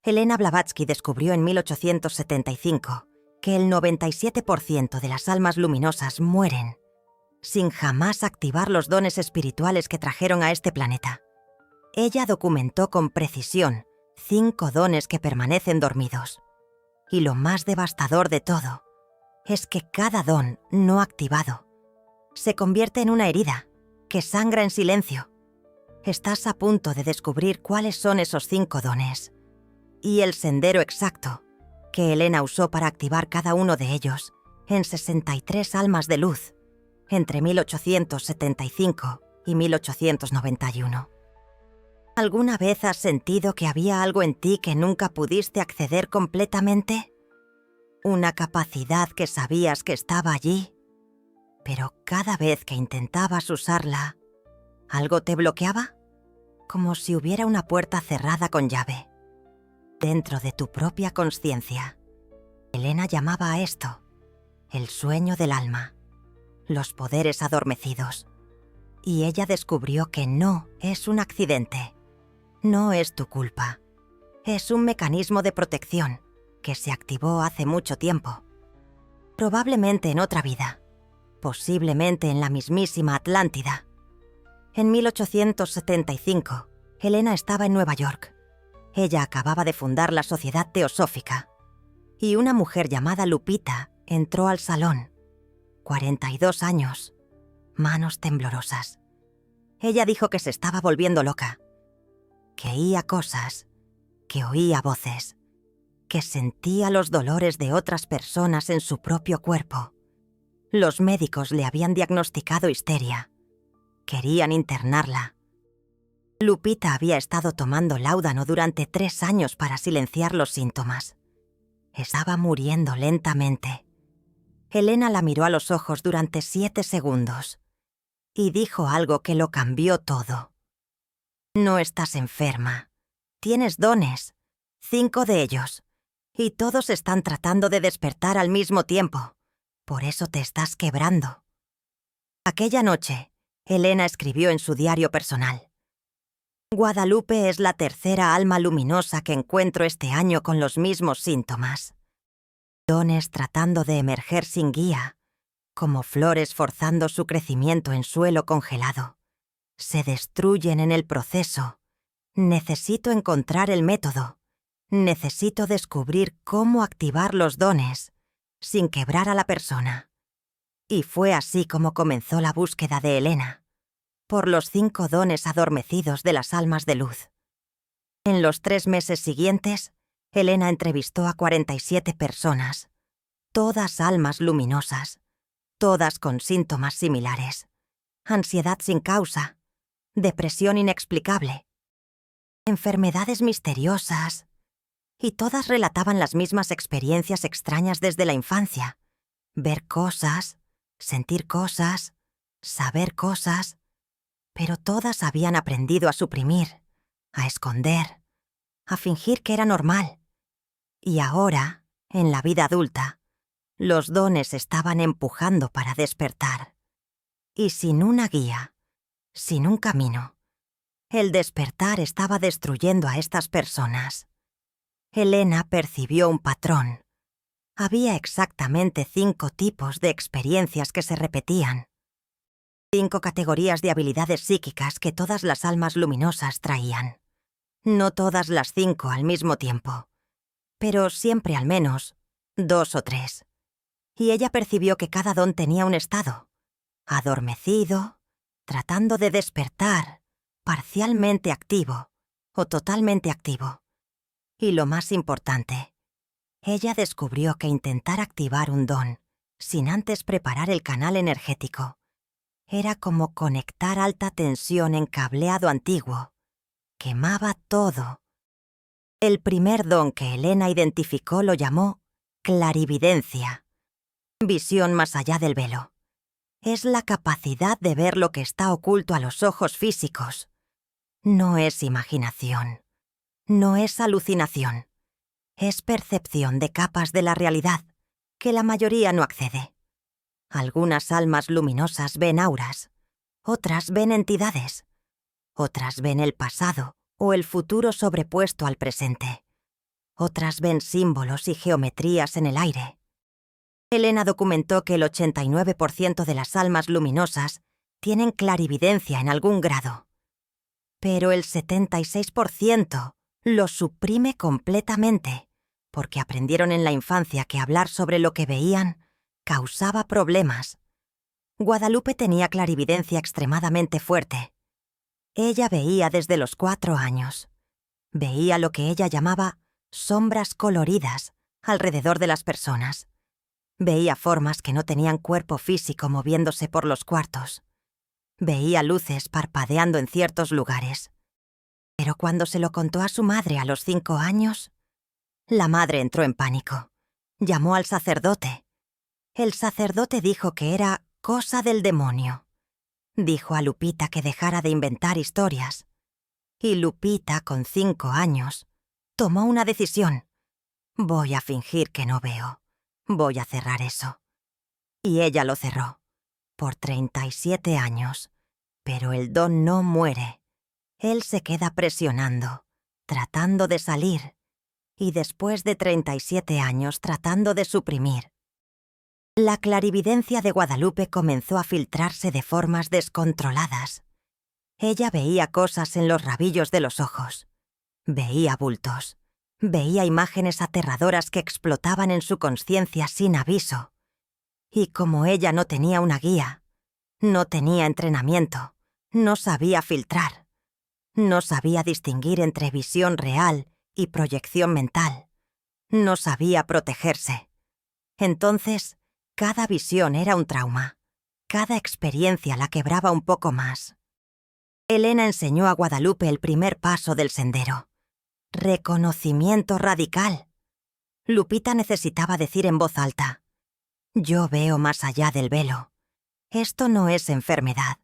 Elena Blavatsky descubrió en 1875 que el 97% de las almas luminosas mueren sin jamás activar los dones espirituales que trajeron a este planeta. Ella documentó con precisión 5 dones que permanecen dormidos. Y lo más devastador de todo es que cada don no activado se convierte en una herida que sangra en silencio. Estás a punto de descubrir cuáles son esos 5 dones y el sendero exacto que Elena usó para activar cada uno de ellos en 63 almas de luz entre 1875 y 1891. ¿Alguna vez has sentido que había algo en ti que nunca pudiste acceder completamente? Una capacidad que sabías que estaba allí, pero cada vez que intentabas usarla, ¿algo te bloqueaba? Como si hubiera una puerta cerrada con llave. Dentro de tu propia consciencia, Elena llamaba a esto el sueño del alma, los poderes adormecidos. Y ella descubrió que no es un accidente. No es tu culpa. Es un mecanismo de protección que se activó hace mucho tiempo. Probablemente en otra vida. Posiblemente en la mismísima Atlántida. En 1875, Elena estaba en Nueva York. Ella acababa de fundar la Sociedad Teosófica. Y una mujer llamada Lupita entró al salón. 42 años. Manos temblorosas. Ella dijo que se estaba volviendo loca. Que oía cosas, que oía voces, que sentía los dolores de otras personas en su propio cuerpo. Los médicos le habían diagnosticado histeria. Querían internarla. Lupita había estado tomando láudano durante 3 años para silenciar los síntomas. Estaba muriendo lentamente. Elena la miró a los ojos durante 7 segundos y dijo algo que lo cambió todo. No estás enferma. Tienes dones. 5 de ellos. Y todos están tratando de despertar al mismo tiempo. Por eso te estás quebrando. Aquella noche, Elena escribió en su diario personal: Guadalupe es la tercera alma luminosa que encuentro este año con los mismos síntomas. Dones tratando de emerger sin guía, como flores forzando su crecimiento en suelo congelado. Se destruyen en el proceso. Necesito encontrar el método. Necesito descubrir cómo activar los dones sin quebrar a la persona. Y fue así como comenzó la búsqueda de Elena, por los 5 dones adormecidos de las almas de luz. En los 3 meses siguientes, Elena entrevistó a 47 personas, todas almas luminosas, todas con síntomas similares. Ansiedad sin causa, depresión inexplicable, enfermedades misteriosas, y todas relataban las mismas experiencias extrañas desde la infancia. Ver cosas, sentir cosas, saber cosas, pero todas habían aprendido a suprimir, a esconder, a fingir que era normal. Y ahora, en la vida adulta, los dones estaban empujando para despertar. Y sin una guía, sin un camino, el despertar estaba destruyendo a estas personas. Elena percibió un patrón. Había exactamente 5 tipos de experiencias que se repetían. 5 categorías de habilidades psíquicas que todas las almas luminosas traían. No todas las 5 al mismo tiempo, pero siempre al menos 2 o 3. Y ella percibió que cada don tenía un estado. Adormecido, tratando de despertar, parcialmente activo o totalmente activo. Y lo más importante, ella descubrió que intentar activar un don sin antes preparar el canal energético era como conectar alta tensión en cableado antiguo. Quemaba todo. El primer don que Elena identificó lo llamó clarividencia, visión más allá del velo. Es la capacidad de ver lo que está oculto a los ojos físicos. No es imaginación. No es alucinación. Es percepción de capas de la realidad que la mayoría no accede. Algunas almas luminosas ven auras, otras ven entidades, otras ven el pasado o el futuro sobrepuesto al presente. Otras ven símbolos y geometrías en el aire. Elena documentó que el 89% de las almas luminosas tienen clarividencia en algún grado. Pero el 76% lo suprime completamente, porque aprendieron en la infancia que hablar sobre lo que veían causaba problemas. Guadalupe tenía clarividencia extremadamente fuerte. Ella veía desde los 4 años. Veía lo que ella llamaba sombras coloridas alrededor de las personas. Veía formas que no tenían cuerpo físico moviéndose por los cuartos. Veía luces parpadeando en ciertos lugares. Pero cuando se lo contó a su madre a los 5 años, la madre entró en pánico. Llamó al sacerdote. El sacerdote dijo que era cosa del demonio. Dijo a Lupita que dejara de inventar historias. Y Lupita, con 5 años, tomó una decisión. Voy a fingir que no veo. Voy a cerrar eso. Y ella lo cerró. Por 37 años. Pero el don no muere. Él se queda presionando, tratando de salir. Y después de 37 años tratando de suprimir. La clarividencia de Guadalupe comenzó a filtrarse de formas descontroladas. Ella veía cosas en los rabillos de los ojos. Veía bultos. Veía imágenes aterradoras que explotaban en su consciencia sin aviso. Y como ella no tenía una guía, no tenía entrenamiento, no sabía filtrar, no sabía distinguir entre visión real y proyección mental, no sabía protegerse. Entonces, cada visión era un trauma, cada experiencia la quebraba un poco más. Elena enseñó a Guadalupe el primer paso del sendero. Reconocimiento radical. Lupita necesitaba decir en voz alta: yo veo más allá del velo. Esto no es enfermedad.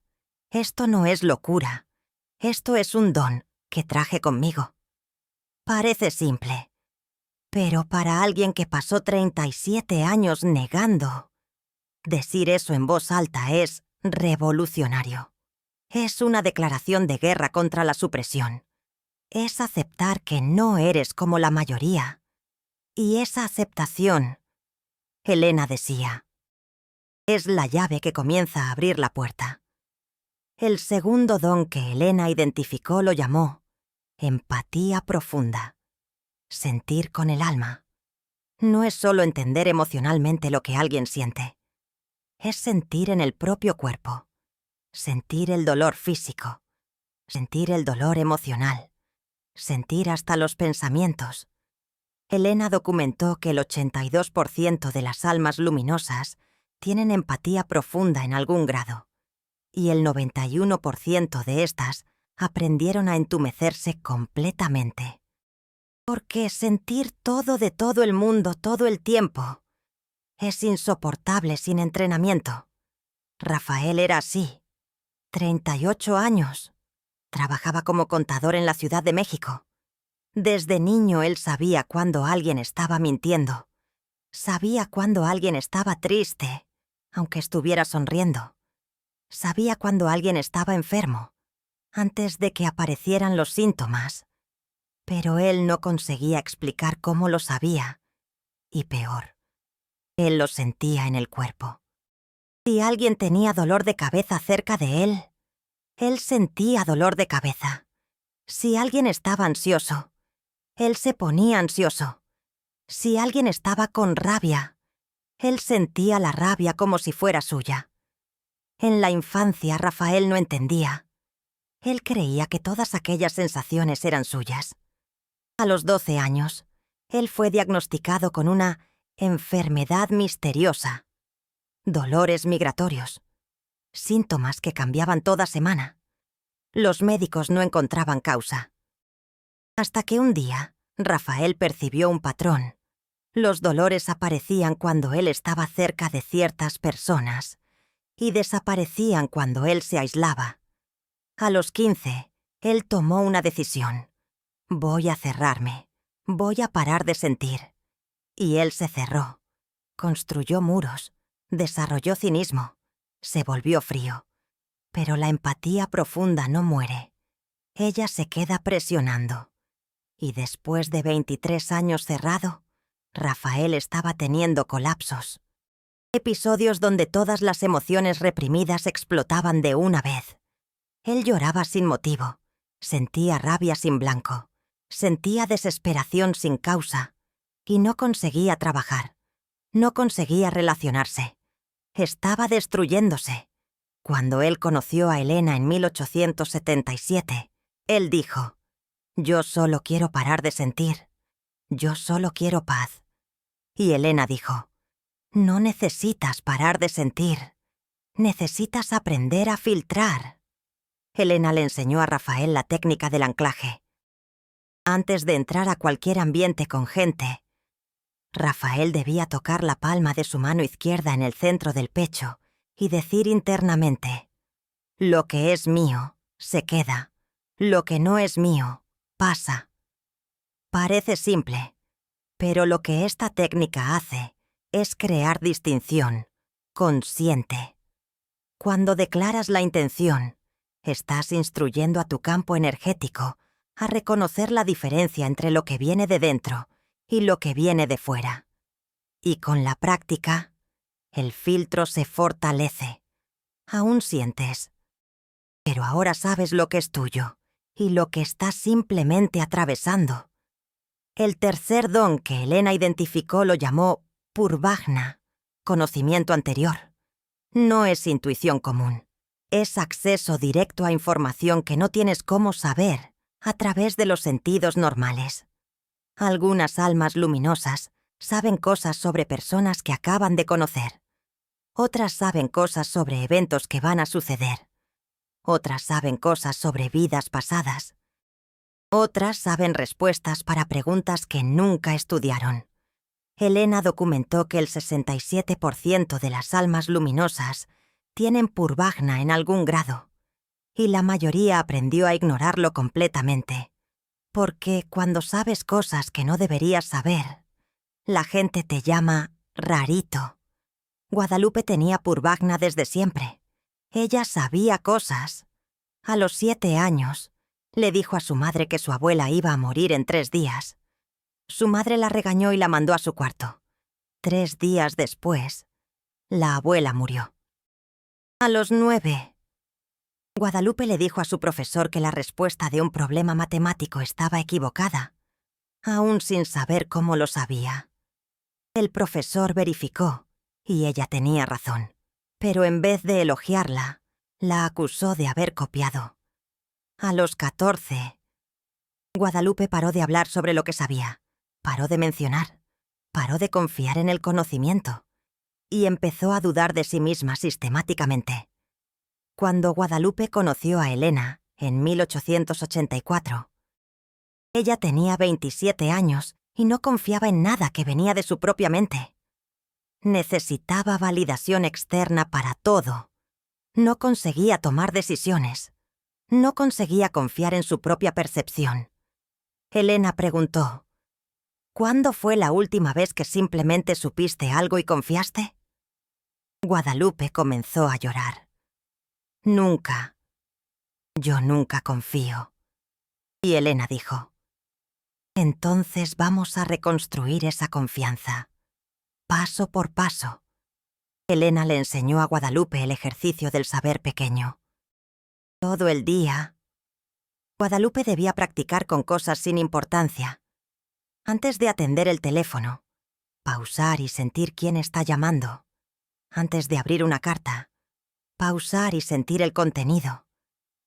Esto no es locura. Esto es un don que traje conmigo. Parece simple. Pero para alguien que pasó 37 años negando, decir eso en voz alta es revolucionario. Es una declaración de guerra contra la supresión. Es aceptar que no eres como la mayoría. Y esa aceptación, Elena decía, es la llave que comienza a abrir la puerta. El segundo don que Elena identificó lo llamó empatía profunda. Sentir con el alma. No es solo entender emocionalmente lo que alguien siente. Es sentir en el propio cuerpo. Sentir el dolor físico. Sentir el dolor emocional. Sentir hasta los pensamientos. Elena documentó que el 82% de las almas luminosas tienen empatía profunda en algún grado, y el 91% de estas aprendieron a entumecerse completamente. Porque sentir todo de todo el mundo todo el tiempo es insoportable sin entrenamiento. Rafael era así. 38 años. Trabajaba como contador en la Ciudad de México. Desde niño él sabía cuando alguien estaba mintiendo. Sabía cuando alguien estaba triste, aunque estuviera sonriendo. Sabía cuando alguien estaba enfermo, antes de que aparecieran los síntomas. Pero él no conseguía explicar cómo lo sabía. Y peor, él lo sentía en el cuerpo. Si alguien tenía dolor de cabeza cerca de él sentía dolor de cabeza. Si alguien estaba ansioso, él se ponía ansioso. Si alguien estaba con rabia, él sentía la rabia como si fuera suya. En la infancia, Rafael no entendía. Él creía que todas aquellas sensaciones eran suyas. A los 12 años, él fue diagnosticado con una enfermedad misteriosa. Dolores migratorios. Síntomas que cambiaban toda semana. Los médicos no encontraban causa. Hasta que un día, Rafael percibió un patrón. Los dolores aparecían cuando él estaba cerca de ciertas personas y desaparecían cuando él se aislaba. A los 15, él tomó una decisión. Voy a cerrarme. Voy a parar de sentir. Y él se cerró. Construyó muros. Desarrolló cinismo. Se volvió frío. Pero la empatía profunda no muere. Ella se queda presionando. Y después de 23 años cerrado, Rafael estaba teniendo colapsos. Episodios donde todas las emociones reprimidas explotaban de una vez. Él lloraba sin motivo, sentía rabia sin blanco, sentía desesperación sin causa, y no conseguía trabajar, no conseguía relacionarse. Estaba destruyéndose. Cuando él conoció a Elena en 1877, él dijo: «Yo solo quiero parar de sentir. Yo solo quiero paz». Y Elena dijo: «No necesitas parar de sentir. Necesitas aprender a filtrar». Elena le enseñó a Rafael la técnica del anclaje. Antes de entrar a cualquier ambiente con gente, Rafael debía tocar la palma de su mano izquierda en el centro del pecho y decir internamente: «Lo que es mío, se queda. Lo que no es mío, pasa». Parece simple, pero lo que esta técnica hace es crear distinción, consciente. Cuando declaras la intención, estás instruyendo a tu campo energético a reconocer la diferencia entre lo que viene de dentro y lo que viene de fuera. Y con la práctica, el filtro se fortalece. Aún sientes, pero ahora sabes lo que es tuyo y lo que estás simplemente atravesando. El tercer don que Elena identificó lo llamó Purvajna, conocimiento anterior. No es intuición común. Es acceso directo a información que no tienes cómo saber a través de los sentidos normales. Algunas almas luminosas saben cosas sobre personas que acaban de conocer. Otras saben cosas sobre eventos que van a suceder. Otras saben cosas sobre vidas pasadas. Otras saben respuestas para preguntas que nunca estudiaron. Elena documentó que el 67% de las almas luminosas tienen Purvajna en algún grado, y la mayoría aprendió a ignorarlo completamente, porque cuando sabes cosas que no deberías saber, la gente te llama rarito. Guadalupe tenía Purvajna desde siempre. Ella sabía cosas. A los 7 años, le dijo a su madre que su abuela iba a morir en 3 días. Su madre la regañó y la mandó a su cuarto. 3 días después, la abuela murió. A los 9, Guadalupe le dijo a su profesor que la respuesta de un problema matemático estaba equivocada, aún sin saber cómo lo sabía. El profesor verificó, y ella tenía razón, pero en vez de elogiarla, la acusó de haber copiado. A los 14, Guadalupe paró de hablar sobre lo que sabía, paró de mencionar, paró de confiar en el conocimiento, y empezó a dudar de sí misma sistemáticamente. Cuando Guadalupe conoció a Elena en 1884, ella tenía 27 años y no confiaba en nada que venía de su propia mente. Necesitaba validación externa para todo. No conseguía tomar decisiones. No conseguía confiar en su propia percepción. Elena preguntó: «¿Cuándo fue la última vez que simplemente supiste algo y confiaste?» Guadalupe comenzó a llorar. «Nunca. Yo nunca confío». Y Elena dijo: «Entonces vamos a reconstruir esa confianza, paso por paso». Elena le enseñó a Guadalupe el ejercicio del saber pequeño. Todo el día, Guadalupe debía practicar con cosas sin importancia. Antes de atender el teléfono, pausar y sentir quién está llamando. Antes de abrir una carta, pausar y sentir el contenido.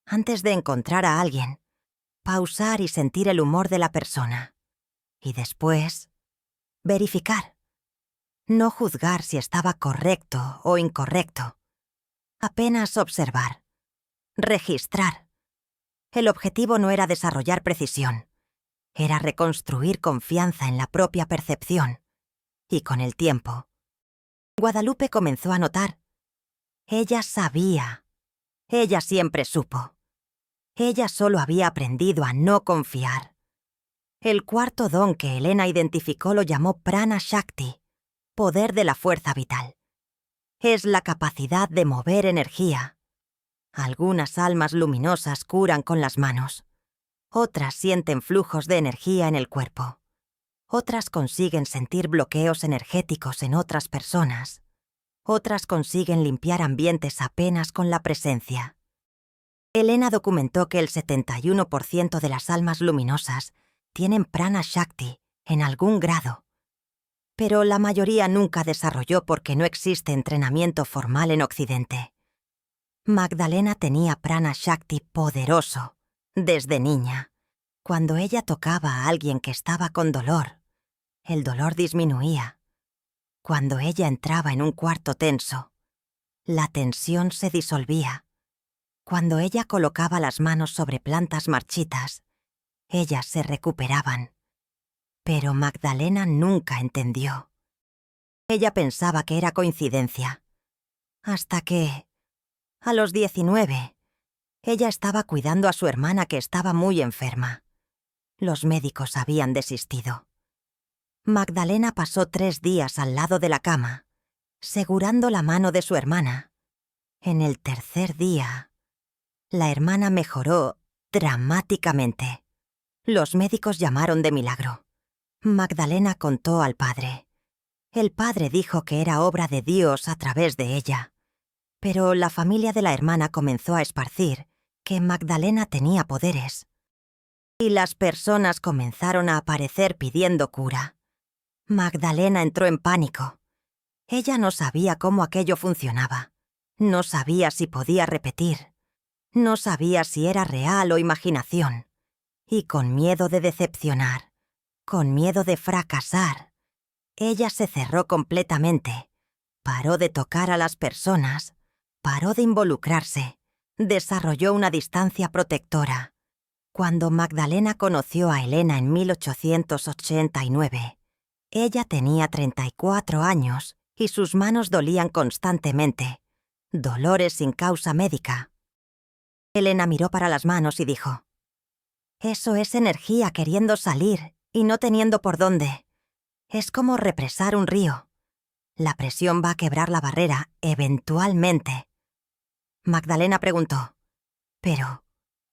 Antes de encontrar a alguien, pausar y sentir el humor de la persona. Y después, verificar. No juzgar si estaba correcto o incorrecto. Apenas observar. Registrar. El objetivo no era desarrollar precisión. Era reconstruir confianza en la propia percepción. Y con el tiempo, Guadalupe comenzó a notar. Ella sabía. Ella siempre supo. Ella solo había aprendido a no confiar. El cuarto don que Elena identificó lo llamó Prana Shakti, poder de la fuerza vital. Es la capacidad de mover energía. Algunas almas luminosas curan con las manos. Otras sienten flujos de energía en el cuerpo. Otras consiguen sentir bloqueos energéticos en otras personas. Otras consiguen limpiar ambientes apenas con la presencia. Elena documentó que el 71% de las almas luminosas tienen prana shakti en algún grado, pero la mayoría nunca desarrolló porque no existe entrenamiento formal en Occidente. Magdalena tenía prana shakti poderoso desde niña. Cuando ella tocaba a alguien que estaba con dolor, el dolor disminuía. Cuando ella entraba en un cuarto tenso, la tensión se disolvía. Cuando ella colocaba las manos sobre plantas marchitas, ellas se recuperaban. Pero Magdalena nunca entendió. Ella pensaba que era coincidencia. Hasta que, a los 19, ella estaba cuidando a su hermana que estaba muy enferma. Los médicos habían desistido. Magdalena pasó 3 días al lado de la cama, segurando la mano de su hermana. En el tercer día, la hermana mejoró dramáticamente. Los médicos llamaron de milagro. Magdalena contó al padre. El padre dijo que era obra de Dios a través de ella. Pero la familia de la hermana comenzó a esparcir que Magdalena tenía poderes. Y las personas comenzaron a aparecer pidiendo cura. Magdalena entró en pánico. Ella no sabía cómo aquello funcionaba. No sabía si podía repetir. No sabía si era real o imaginación. Y con miedo de decepcionar, con miedo de fracasar, ella se cerró completamente. Paró de tocar a las personas, paró de involucrarse, desarrolló una distancia protectora. Cuando Magdalena conoció a Elena en 1889, ella tenía 34 años y sus manos dolían constantemente, dolores sin causa médica. Elena miró para las manos y dijo: «Eso es energía queriendo salir y no teniendo por dónde. Es como represar un río. La presión va a quebrar la barrera eventualmente». Magdalena preguntó: «Pero,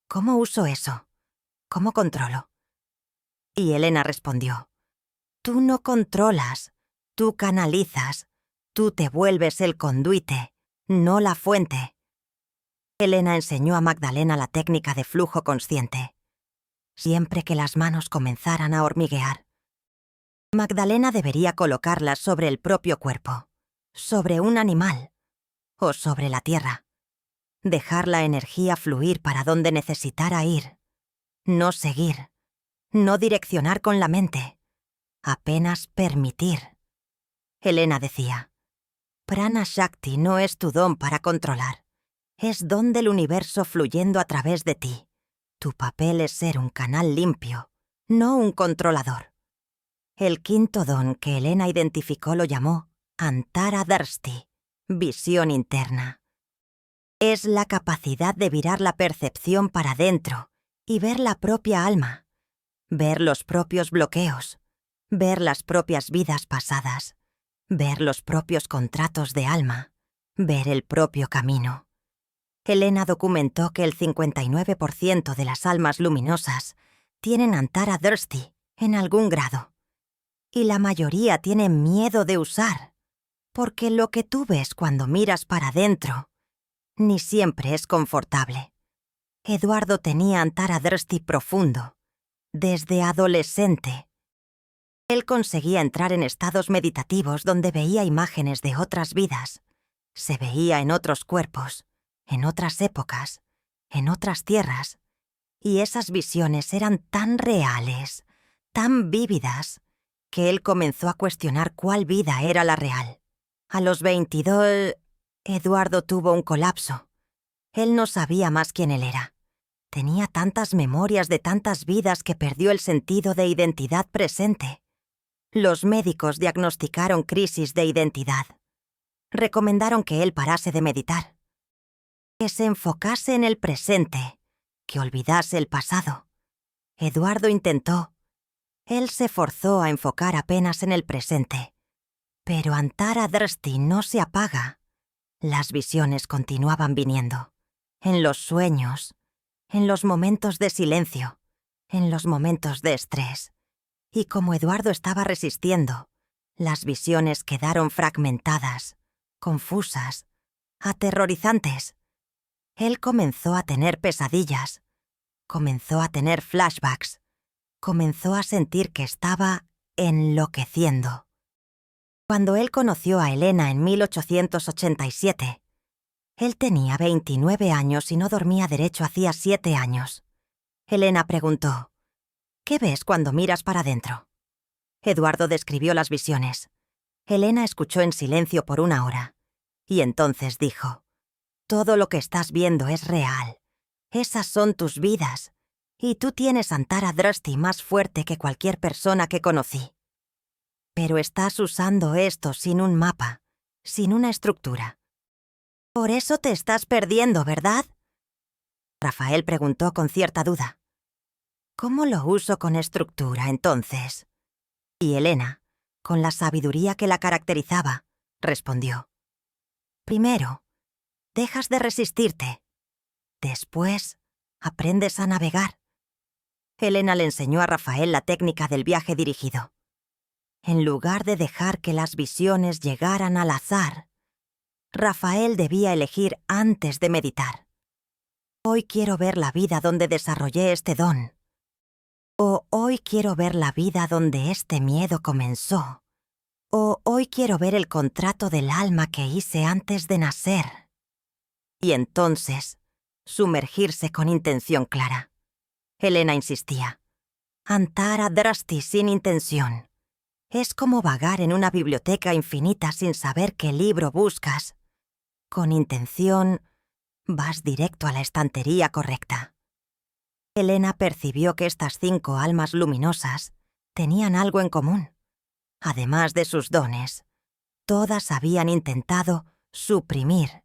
¿cómo uso eso? ¿Cómo controlo?». Y Elena respondió: «Tú no controlas, tú canalizas, tú te vuelves el conduite, no la fuente». Elena enseñó a Magdalena la técnica de flujo consciente. Siempre que las manos comenzaran a hormiguear, Magdalena debería colocarlas sobre el propio cuerpo, sobre un animal o sobre la tierra. Dejar la energía fluir para donde necesitara ir. No seguir, no direccionar con la mente, apenas permitir. Elena decía: «Prana Shakti no es tu don para controlar. Es don del universo fluyendo a través de ti. Tu papel es ser un canal limpio, no un controlador». El quinto don que Elena identificó lo llamó Antara Drshti, visión interna. Es la capacidad de virar la percepción para dentro y ver la propia alma, ver los propios bloqueos, ver las propias vidas pasadas, ver los propios contratos de alma, ver el propio camino. Elena documentó que el 59% de las almas luminosas tienen Antara Drshti en algún grado. Y la mayoría tienen miedo de usar, porque lo que tú ves cuando miras para adentro ni siempre es confortable. Eduardo tenía Antara Drshti profundo, desde adolescente. Él conseguía entrar en estados meditativos donde veía imágenes de otras vidas, se veía en otros cuerpos, en otras épocas, en otras tierras, y esas visiones eran tan reales, tan vívidas, que él comenzó a cuestionar cuál vida era la real. A los 22, Eduardo tuvo un colapso. Él no sabía más quién él era. Tenía tantas memorias de tantas vidas que perdió el sentido de identidad presente. Los médicos diagnosticaron crisis de identidad. Recomendaron que él parase de meditar, que se enfocase en el presente, que olvidase el pasado. Eduardo intentó. Él se forzó a enfocar apenas en el presente. Pero Antara Drshti no se apaga. Las visiones continuaban viniendo. En los sueños, en los momentos de silencio. en los momentos de estrés. Y como Eduardo estaba resistiendo, las visiones quedaron fragmentadas, confusas, aterrorizantes. Él comenzó a tener pesadillas, comenzó a tener flashbacks, comenzó a sentir que estaba enloqueciendo. Cuando él conoció a Elena en 1887, él tenía 29 años y no dormía derecho hacía 7 años. Elena preguntó: ¿qué ves cuando miras para adentro? Eduardo describió las visiones. Elena escuchó en silencio por 1 hora. Y entonces dijo: todo lo que estás viendo es real. Esas son tus vidas. Y tú tienes Antara Drusty más fuerte que cualquier persona que conocí. Pero estás usando esto sin un mapa, sin una estructura. Por eso te estás perdiendo, ¿verdad? Rafael preguntó con cierta duda. ¿Cómo lo uso con estructura, entonces? Y Elena, con la sabiduría que la caracterizaba, respondió: primero, dejas de resistirte. Después, aprendes a navegar. Elena le enseñó a Rafael la técnica del viaje dirigido. En lugar de dejar que las visiones llegaran al azar, Rafael debía elegir antes de meditar. Hoy quiero ver la vida donde desarrollé este don. O hoy quiero ver la vida donde este miedo comenzó. O hoy quiero ver el contrato del alma que hice antes de nacer. Y entonces, sumergirse con intención clara. Elena insistía: Antara Drusty sin intención. Es como vagar en una biblioteca infinita sin saber qué libro buscas. Con intención, vas directo a la estantería correcta. Elena percibió que estas 5 almas luminosas tenían algo en común. Además de sus dones, todas habían intentado suprimir.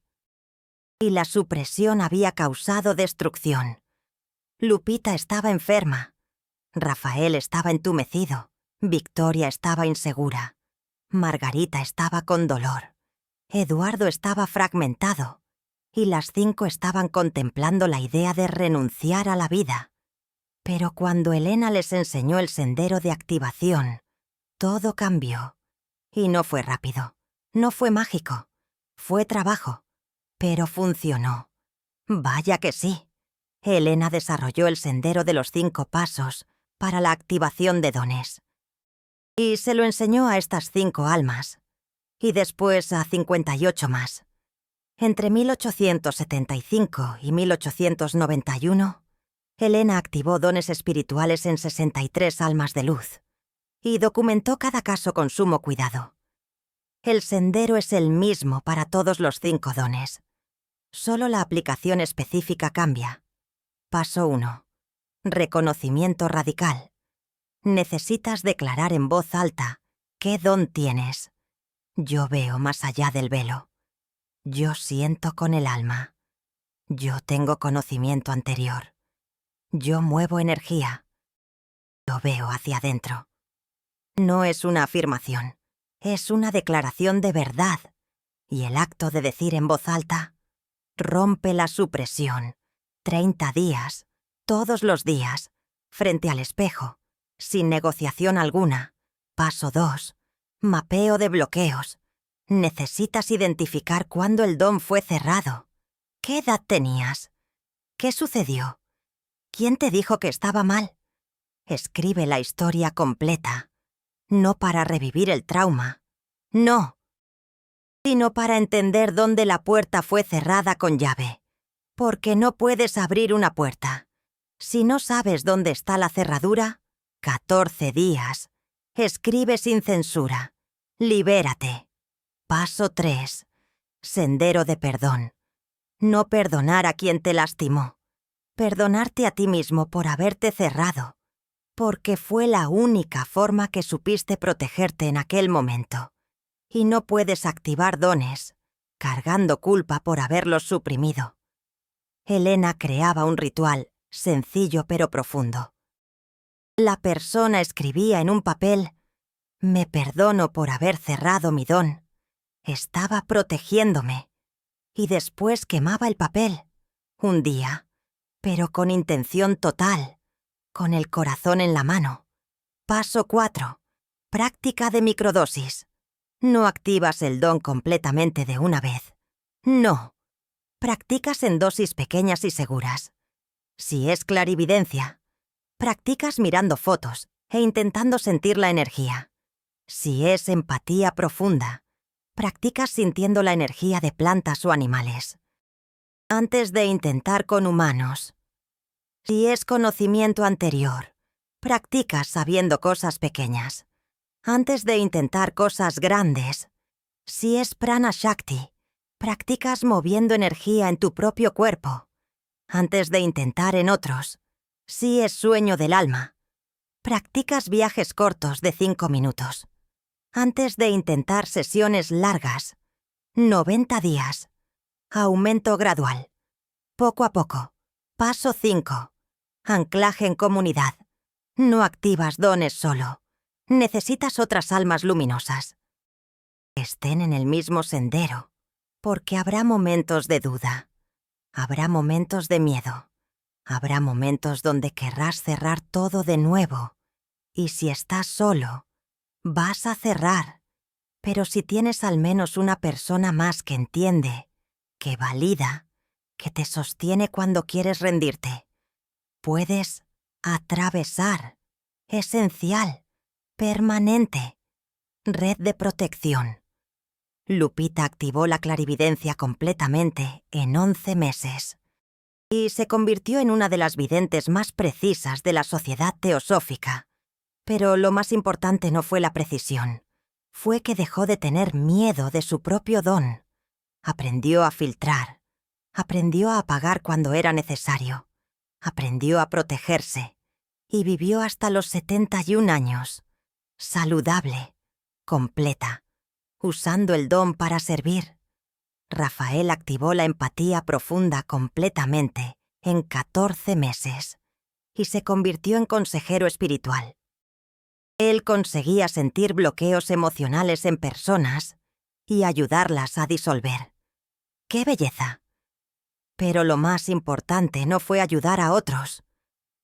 Y la supresión había causado destrucción. Lupita estaba enferma. Rafael estaba entumecido. Victoria estaba insegura. Margarita estaba con dolor. Eduardo estaba fragmentado. Y las 5 estaban contemplando la idea de renunciar a la vida. Pero cuando Elena les enseñó el sendero de activación, todo cambió. Y no fue rápido. No fue mágico. Fue trabajo. Pero funcionó. Vaya que sí. Elena desarrolló el sendero de los 5 pasos para la activación de dones. Y se lo enseñó a estas 5 almas. Y después a 58 más. Entre 1875 y 1891, Elena activó dones espirituales en 63 almas de luz. Y documentó cada caso con sumo cuidado. El sendero es el mismo para todos los 5 dones. Solo la aplicación específica cambia. Paso 1. Reconocimiento radical. Necesitas declarar en voz alta qué don tienes. Yo veo más allá del velo. Yo siento con el alma. Yo tengo conocimiento anterior. Yo muevo energía. Yo veo hacia adentro. No es una afirmación, es una declaración de verdad. Y el acto de decir en voz alta rompe la supresión. 30 días, todos los días, frente al espejo, sin negociación alguna. Paso 2. Mapeo de bloqueos. Necesitas identificar cuándo el don fue cerrado. ¿Qué edad tenías? ¿Qué sucedió? ¿Quién te dijo que estaba mal? Escribe la historia completa. No para revivir el trauma. No. Sino para entender dónde la puerta fue cerrada con llave. Porque no puedes abrir una puerta. Si no sabes dónde está la cerradura, 14 días. Escribe sin censura. Libérate. Paso 3. Sendero de perdón. No perdonar a quien te lastimó. Perdonarte a ti mismo por haberte cerrado. Porque fue la única forma que supiste protegerte en aquel momento. Y no puedes activar dones, cargando culpa por haberlos suprimido. Elena creaba un ritual, sencillo pero profundo. La persona escribía en un papel: me perdono por haber cerrado mi don. Estaba protegiéndome. Y después quemaba el papel. Un día, pero con intención total. con el corazón en la mano. Paso 4. Práctica de microdosis. No activas el don completamente de una vez. No. Practicas en dosis pequeñas y seguras. Si es clarividencia, practicas mirando fotos e intentando sentir la energía. Si es empatía profunda, practicas sintiendo la energía de plantas o animales. Antes de intentar con humanos. Si es conocimiento anterior, practicas sabiendo cosas pequeñas. Antes de intentar cosas grandes. Si es prana shakti, practicas moviendo energía en tu propio cuerpo. Antes de intentar en otros. Si es sueño del alma, practicas viajes cortos de 5 minutos. Antes de intentar sesiones largas. 90 días. Aumento gradual. Poco a poco. Paso 5. Anclaje en comunidad. No activas dones solo. Necesitas otras almas luminosas. Estén en el mismo sendero, porque habrá momentos de duda. Habrá momentos de miedo. Habrá momentos donde querrás cerrar todo de nuevo. Y si estás solo, vas a cerrar. Pero si tienes al menos una persona más que entiende, que valida, que te sostiene cuando quieres rendirte, puedes atravesar. Esencial. Permanente. Red de protección. Lupita activó la clarividencia completamente en 11 meses. Y se convirtió en una de las videntes más precisas de la sociedad teosófica. Pero lo más importante no fue la precisión. Fue que dejó de tener miedo de su propio don. Aprendió a filtrar. Aprendió a apagar cuando era necesario. Aprendió a protegerse. Y vivió hasta los 71 años. Saludable. Completa. Usando el don para servir. Rafael activó la empatía profunda completamente en 14 meses y se convirtió en consejero espiritual. Él conseguía sentir bloqueos emocionales en personas y ayudarlas a disolver. ¡Qué belleza! Pero lo más importante no fue ayudar a otros.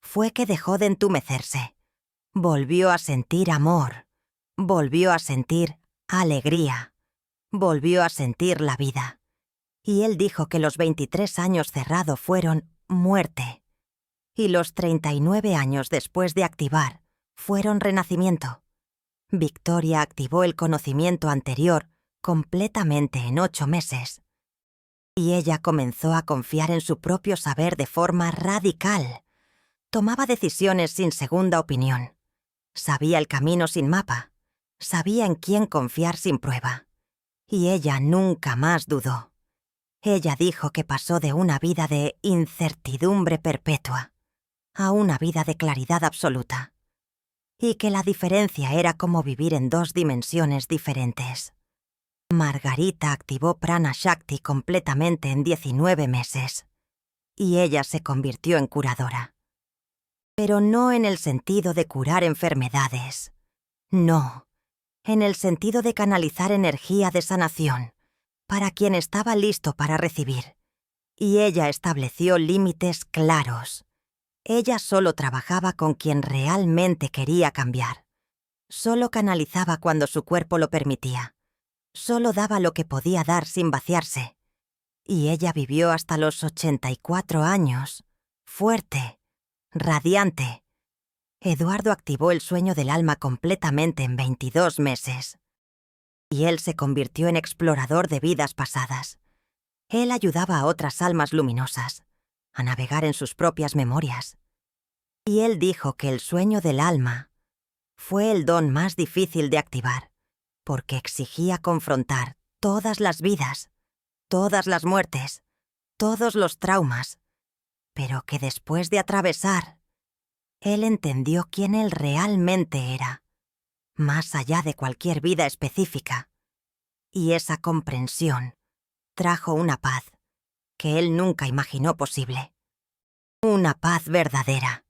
Fue que dejó de entumecerse. Volvió a sentir amor. Volvió a sentir alegría. Volvió a sentir la vida. Y él dijo que los 23 años cerrado fueron muerte. Y los 39 años después de activar fueron renacimiento. Victoria activó el conocimiento anterior completamente en 8 meses. Y ella comenzó a confiar en su propio saber de forma radical. Tomaba decisiones sin segunda opinión. Sabía el camino sin mapa. Sabía en quién confiar sin prueba. Y ella nunca más dudó. Ella dijo que pasó de una vida de incertidumbre perpetua a una vida de claridad absoluta. Y que la diferencia era como vivir en 2 dimensiones diferentes. Margarita activó Prana Shakti completamente en 19 meses. Y ella se convirtió en curadora. Pero no en el sentido de curar enfermedades. No. En el sentido de canalizar energía de sanación para quien estaba listo para recibir. Y ella estableció límites claros. Ella solo trabajaba con quien realmente quería cambiar. Solo canalizaba cuando su cuerpo lo permitía. Solo daba lo que podía dar sin vaciarse. Y ella vivió hasta los 84 años, fuerte, radiante. Eduardo activó el sueño del alma completamente en 22 meses. Y él se convirtió en explorador de vidas pasadas. Él ayudaba a otras almas luminosas a navegar en sus propias memorias. Y él dijo que el sueño del alma fue el don más difícil de activar, porque exigía confrontar todas las vidas, todas las muertes, todos los traumas, pero que después de atravesar, él entendió quién él realmente era, más allá de cualquier vida específica, y esa comprensión trajo una paz que él nunca imaginó posible. Una paz verdadera.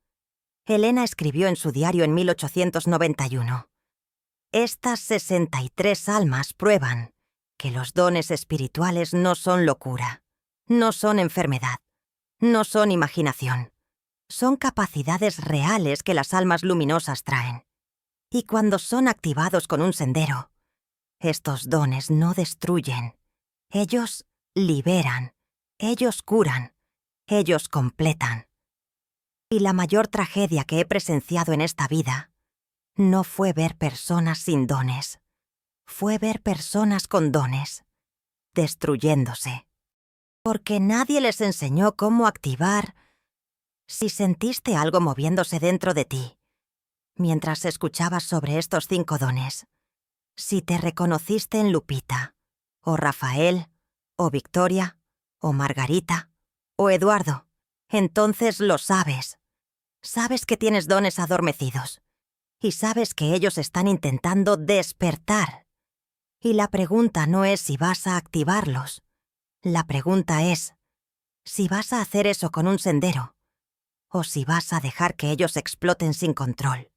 Elena escribió en su diario en 1891. Estas 63 almas prueban que los dones espirituales no son locura, no son enfermedad, no son imaginación. Son capacidades reales que las almas luminosas traen. Y cuando son activados con un sendero, estos dones no destruyen. Ellos liberan. Ellos curan. Ellos completan. Y la mayor tragedia que he presenciado en esta vida no fue ver personas sin dones. Fue ver personas con dones, destruyéndose. Porque nadie les enseñó cómo activar. Si sentiste algo moviéndose dentro de ti, mientras escuchabas sobre estos 5 dones, si te reconociste en Lupita, o Rafael, o Victoria, o Margarita, o Eduardo, entonces lo sabes. Sabes que tienes dones adormecidos, y sabes que ellos están intentando despertar. Y la pregunta no es si vas a activarlos. La pregunta es si vas a hacer eso con un sendero, o si vas a dejar que ellos exploten sin control.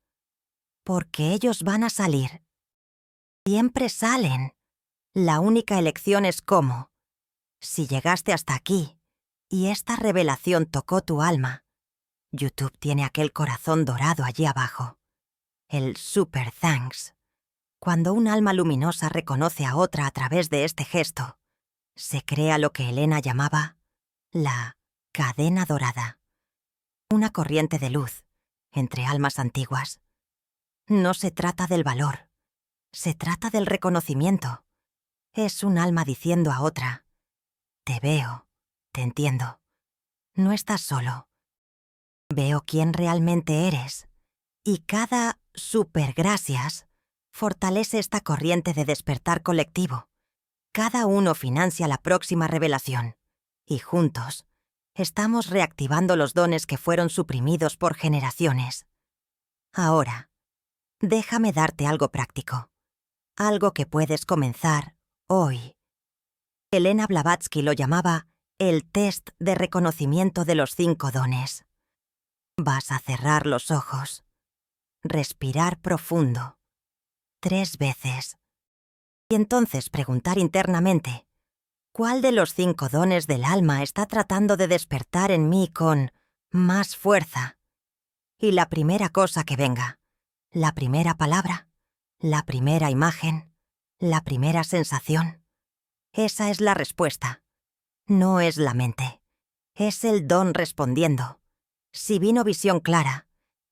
Porque ellos van a salir. Siempre salen. La única elección es cómo. Si llegaste hasta aquí, y esta revelación tocó tu alma, YouTube tiene aquel corazón dorado allí abajo. El Super Thanks. Cuando un alma luminosa reconoce a otra a través de este gesto, se crea lo que Elena llamaba la cadena dorada. Una corriente de luz entre almas antiguas. No se trata del valor, se trata del reconocimiento. Es un alma diciendo a otra: te veo, te entiendo. No estás solo. Veo quién realmente eres. Y cada supergracias fortalece esta corriente de despertar colectivo. Cada uno financia la próxima revelación. Y juntos, estamos reactivando los dones que fueron suprimidos por generaciones. Ahora, déjame darte algo práctico. Algo que puedes comenzar hoy. Elena Blavatsky lo llamaba el test de reconocimiento de los 5 dones. Vas a cerrar los ojos. Respirar profundo. 3 veces. Y entonces preguntar internamente: ¿cuál de los 5 dones del alma está tratando de despertar en mí con más fuerza? Y la primera cosa que venga, la primera palabra, la primera imagen, la primera sensación. Esa es la respuesta. No es la mente. Es el don respondiendo. Si vino visión clara,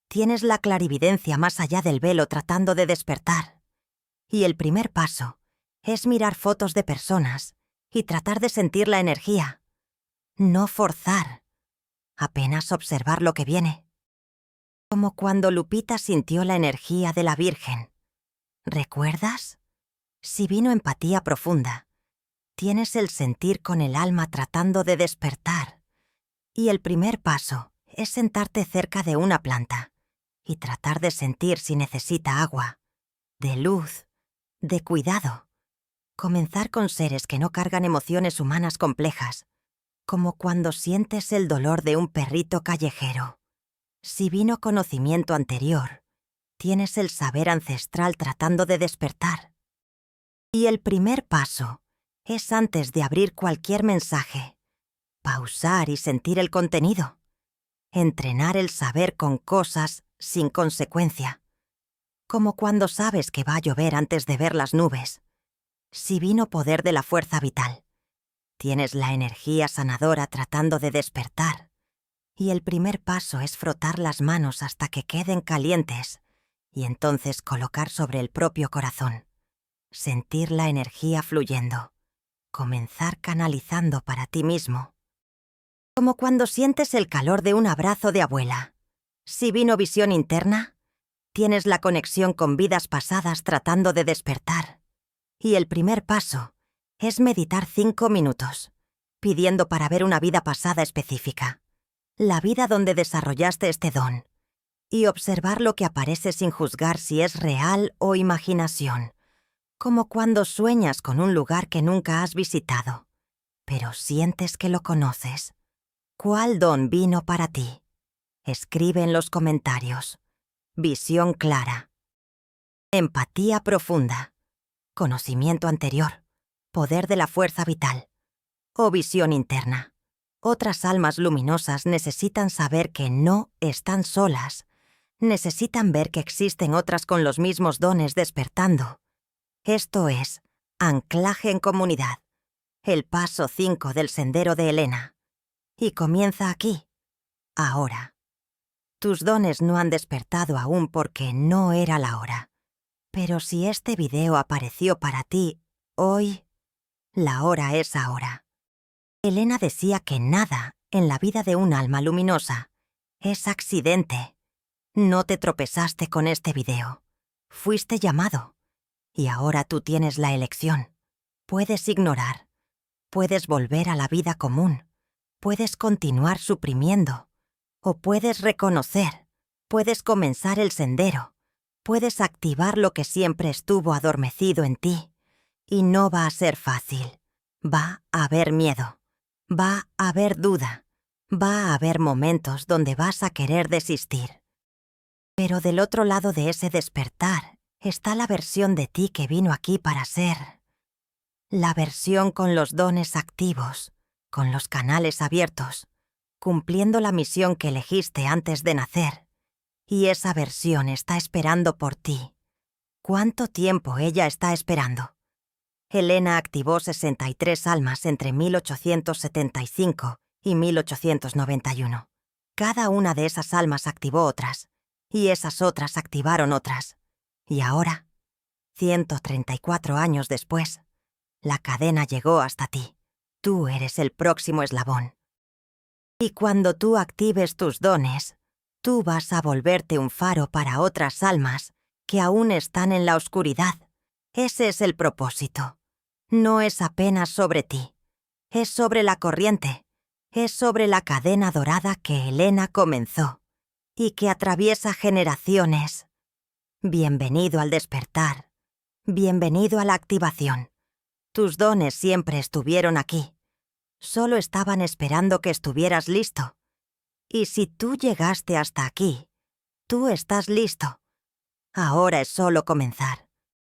tienes la clarividencia más allá del velo tratando de despertar. Y el primer paso es mirar fotos de personas y tratar de sentir la energía. No forzar. Apenas observar lo que viene. Como cuando Lupita sintió la energía de la Virgen. ¿Recuerdas? Si vino empatía profunda, tienes el sentir con el alma tratando de despertar. Y el primer paso es sentarte cerca de una planta y tratar de sentir si necesita agua, de luz, de cuidado. Comenzar con seres que no cargan emociones humanas complejas, como cuando sientes el dolor de un perrito callejero. Si vino conocimiento anterior, tienes el saber ancestral tratando de despertar. Y el primer paso es antes de abrir cualquier mensaje. Pausar y sentir el contenido. Entrenar el saber con cosas sin consecuencia. Como cuando sabes que va a llover antes de ver las nubes. Si vino poder de la fuerza vital, tienes la energía sanadora tratando de despertar. Y el primer paso es frotar las manos hasta que queden calientes y entonces colocar sobre el propio corazón. Sentir la energía fluyendo. Comenzar canalizando para ti mismo. Como cuando sientes el calor de un abrazo de abuela. Si vino visión interna, tienes la conexión con vidas pasadas tratando de despertar. Y el primer paso es meditar 5 minutos, pidiendo para ver una vida pasada específica. La vida donde desarrollaste este don. Y observar lo que aparece sin juzgar si es real o imaginación. Como cuando sueñas con un lugar que nunca has visitado, pero sientes que lo conoces. ¿Cuál don vino para ti? Escribe en los comentarios. Visión clara. Empatía profunda. Conocimiento anterior. Poder de la fuerza vital. O visión interna. Otras almas luminosas necesitan saber que no están solas. Necesitan ver que existen otras con los mismos dones despertando. Esto es anclaje en comunidad, el paso 5 del sendero de Elena. Y comienza aquí, ahora. Tus dones no han despertado aún porque no era la hora. Pero si este video apareció para ti hoy, la hora es ahora. Elena decía que nada en la vida de un alma luminosa es accidente. No te tropezaste con este video. Fuiste llamado. Y ahora tú tienes la elección. Puedes ignorar. Puedes volver a la vida común. Puedes continuar suprimiendo. O puedes reconocer. Puedes comenzar el sendero. Puedes activar lo que siempre estuvo adormecido en ti. Y no va a ser fácil. Va a haber miedo. Va a haber duda. Va a haber momentos donde vas a querer desistir. Pero del otro lado de ese despertar está la versión de ti que vino aquí para ser. La versión con los dones activos, con los canales abiertos, cumpliendo la misión que elegiste antes de nacer. Y esa versión está esperando por ti. ¿Cuánto tiempo ella está esperando? Elena activó 63 almas entre 1875 y 1891. Cada una de esas almas activó otras, y esas otras activaron otras. Y ahora, 134 años después, la cadena llegó hasta ti. Tú eres el próximo eslabón. Y cuando tú actives tus dones, tú vas a volverte un faro para otras almas que aún están en la oscuridad. Ese es el propósito. No es apenas sobre ti. Es sobre la corriente. Es sobre la cadena dorada que Elena comenzó y que atraviesa generaciones. Bienvenido al despertar. Bienvenido a la activación. Tus dones siempre estuvieron aquí. Solo estaban esperando que estuvieras listo. Y si tú llegaste hasta aquí, tú estás listo. Ahora es solo comenzar.